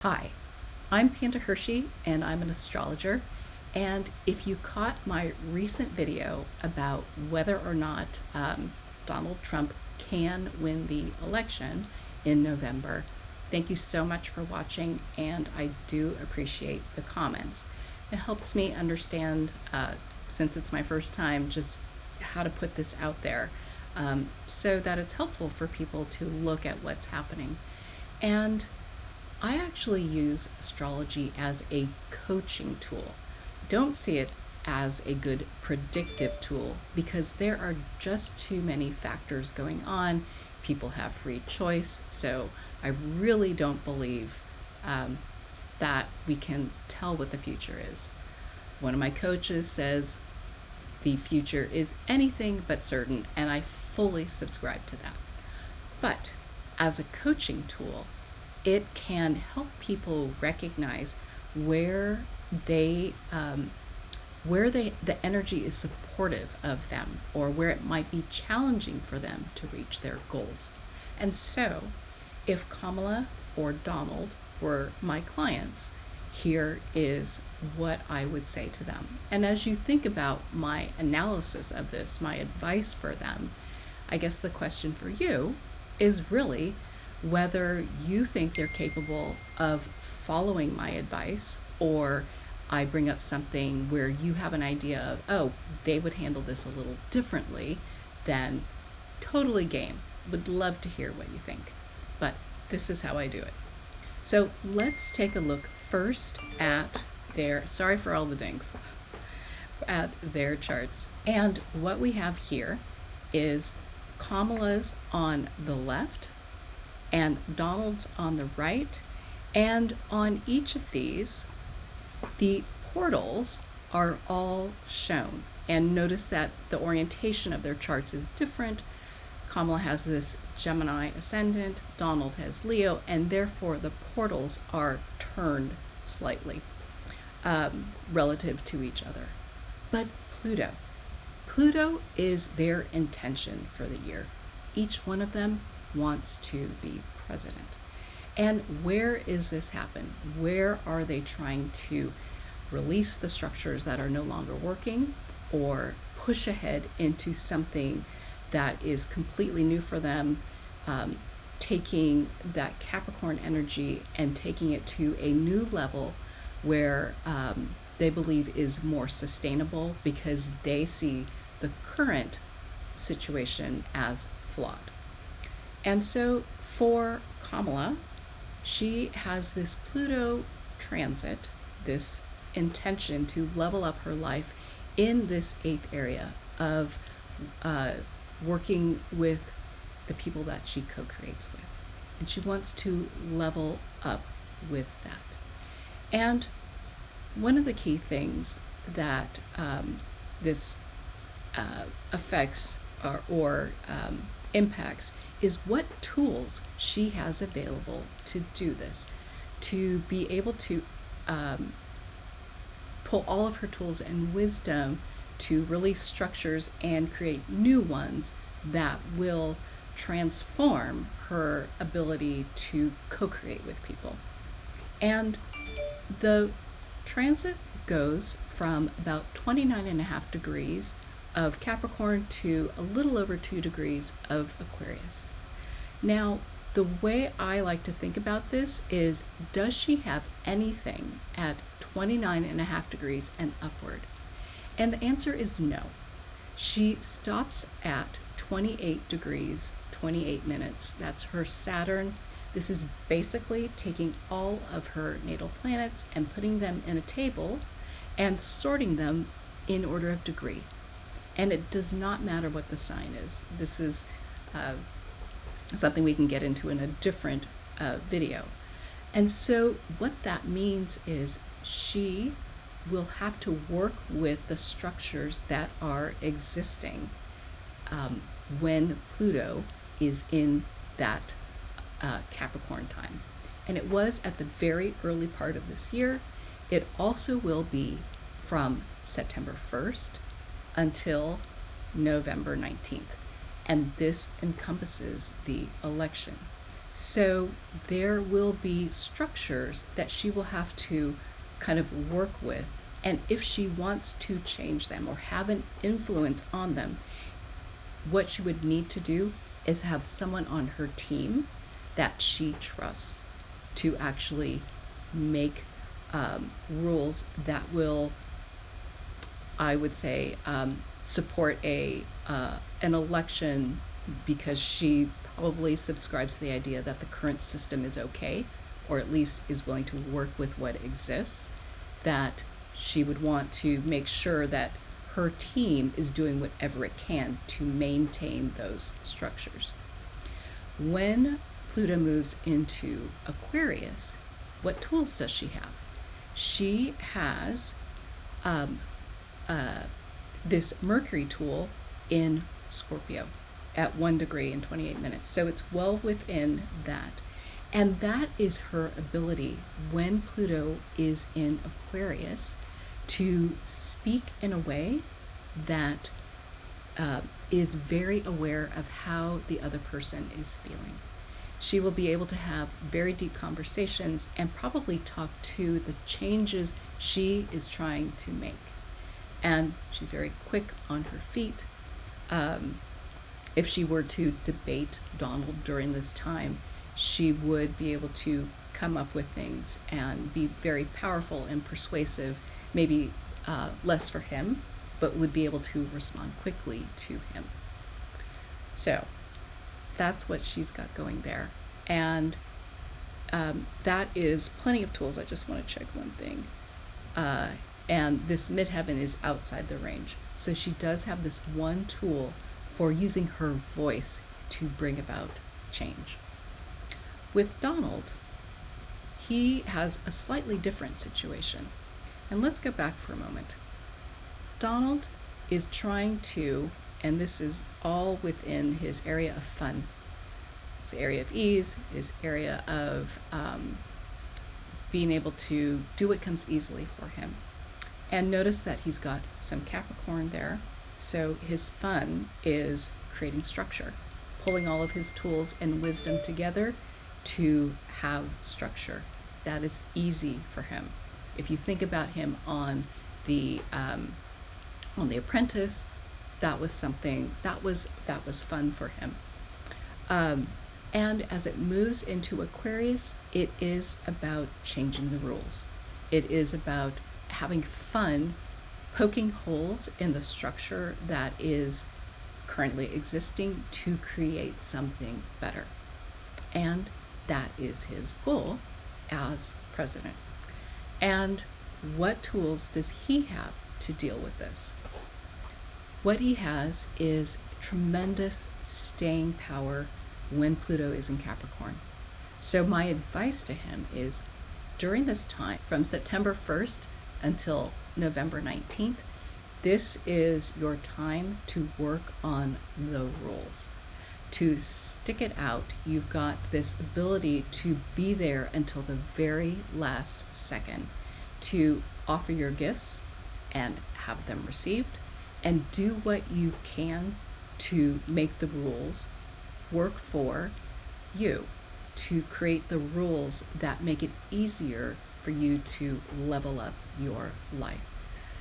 Hi, I'm Panda Hershey and I'm an astrologer. And if you caught my recent video about whether or not Donald Trump can win the election in November, thank you so much for watching, and I do appreciate the comments. It helps me understand, since it's my first time, just how to put this out there so that it's helpful for people to look at what's happening. And I actually use astrology as a coaching tool. I don't see it as a good predictive tool because there are just too many factors going on. People have free choice, so I really don't believe that we can tell what the future is. One of my coaches says the future is anything but certain, and I fully subscribe to that. But as a coaching tool, it can help people recognize where the energy is supportive of them, or where it might be challenging for them to reach their goals. And so, if Kamala or Donald were my clients, here is what I would say to them. And as you think about my analysis of this, my advice for them, I guess the question for you is really whether you think they're capable of following my advice, or I bring up something where you have an idea of, oh, they would handle this a little differently, then totally game. Would love to hear what you think. But this is how I do it. So let's take a look first at sorry for all the dings, at their charts. And what we have here is Kamala's on the left and Donald's on the right. And on each of these, the portals are all shown. And notice that the orientation of their charts is different. Kamala has this Gemini ascendant, Donald has Leo, and therefore the portals are turned slightly relative to each other. But Pluto is their intention for the year. Each one of them wants to be president. And where is this happen? Where are they trying to release the structures that are no longer working, or push ahead into something that is completely new for them, taking that Capricorn energy and taking it to a new level where they believe is more sustainable, because they see the current situation as flawed. And so for Kamala, she has this Pluto transit, this intention to level up her life in this 8th area of working with the people that she co-creates with. And she wants to level up with that. And one of the key things that this affects or impacts is what tools she has available to do this, to be able to pull all of her tools and wisdom to release structures and create new ones that will transform her ability to co-create with people. And the transit goes from about 29.5 degrees of Capricorn to a little over 2 degrees of Aquarius. Now, the way I like to think about this is, does she have anything at 29.5 degrees and upward? And the answer is no. She stops at 28 degrees, 28 minutes. That's her Saturn. This is basically taking all of her natal planets and putting them in a table and sorting them in order of degree. And it does not matter what the sign is. This is something we can get into in a different video. And so what that means is she will have to work with the structures that are existing when Pluto is in that Capricorn time. And it was at the very early part of this year. It also will be from September 1st until November 19th. And this encompasses the election. So there will be structures that she will have to kind of work with. And if she wants to change them or have an influence on them, what she would need to do is have someone on her team that she trusts to actually make rules that will, I would say, support an election, because she probably subscribes to the idea that the current system is okay, or at least is willing to work with what exists, that she would want to make sure that her team is doing whatever it can to maintain those structures. When Pluto moves into Aquarius, what tools does she have? She has this Mercury tool in Scorpio at 1 degree and 28 minutes. So it's well within that. And that is her ability, when Pluto is in Aquarius, to speak in a way that is very aware of how the other person is feeling. She will be able to have very deep conversations and probably talk to the changes she is trying to make. And she's very quick on her feet. If she were to debate Donald during this time, she would be able to come up with things and be very powerful and persuasive, maybe less for him, but would be able to respond quickly to him. So that's what she's got going there. And that is plenty of tools. I just want to check one thing. And this midheaven is outside the range. So she does have this one tool for using her voice to bring about change. With Donald, he has a slightly different situation. And let's go back for a moment. Donald is trying to, and this is all within his area of fun, his area of ease, his area of being able to do what comes easily for him. And notice that he's got some Capricorn there. So his fun is creating structure, pulling all of his tools and wisdom together to have structure. That is easy for him. If you think about him on the Apprentice, that was something that was fun for him. And as it moves into Aquarius, it is about changing the rules. It is about having fun, poking holes in the structure that is currently existing to create something better. And that is his goal as president. And what tools does he have to deal with this? What he has is tremendous staying power when Pluto is in Capricorn. So my advice to him is, during this time, from September 1st until November 19th, this is your time to work on the rules, to stick it out. You've got this ability to be there until the very last second, to offer your gifts and have them received, and do what you can to make the rules work for you, to create the rules that make it easier for you to level up your life.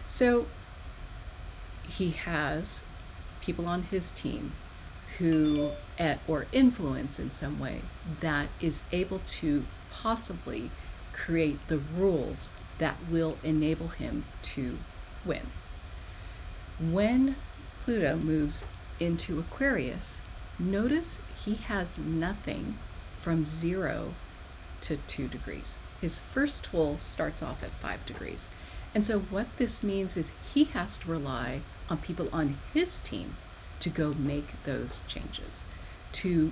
So he has people on his team who, or influence in some way, that is able to possibly create the rules that will enable him to win. When Pluto moves into Aquarius, notice he has nothing from 0 to 2 degrees. His first tool starts off at 5 degrees. And so what this means is he has to rely on people on his team to go make those changes, to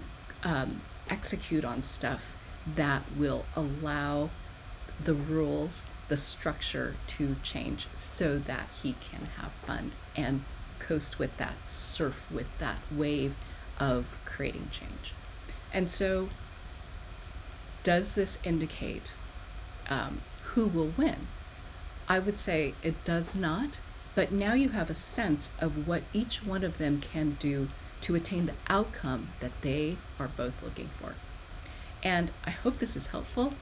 execute on stuff that will allow the rules, the structure to change so that he can have fun and coast with that, surf with that wave of creating change. And so does this indicate who will win? I would say it does not, but now you have a sense of what each one of them can do to attain the outcome that they are both looking for. And I hope this is helpful.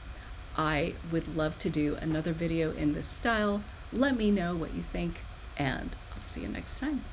I would love to do another video in this style. Let me know what you think, and I'll see you next time.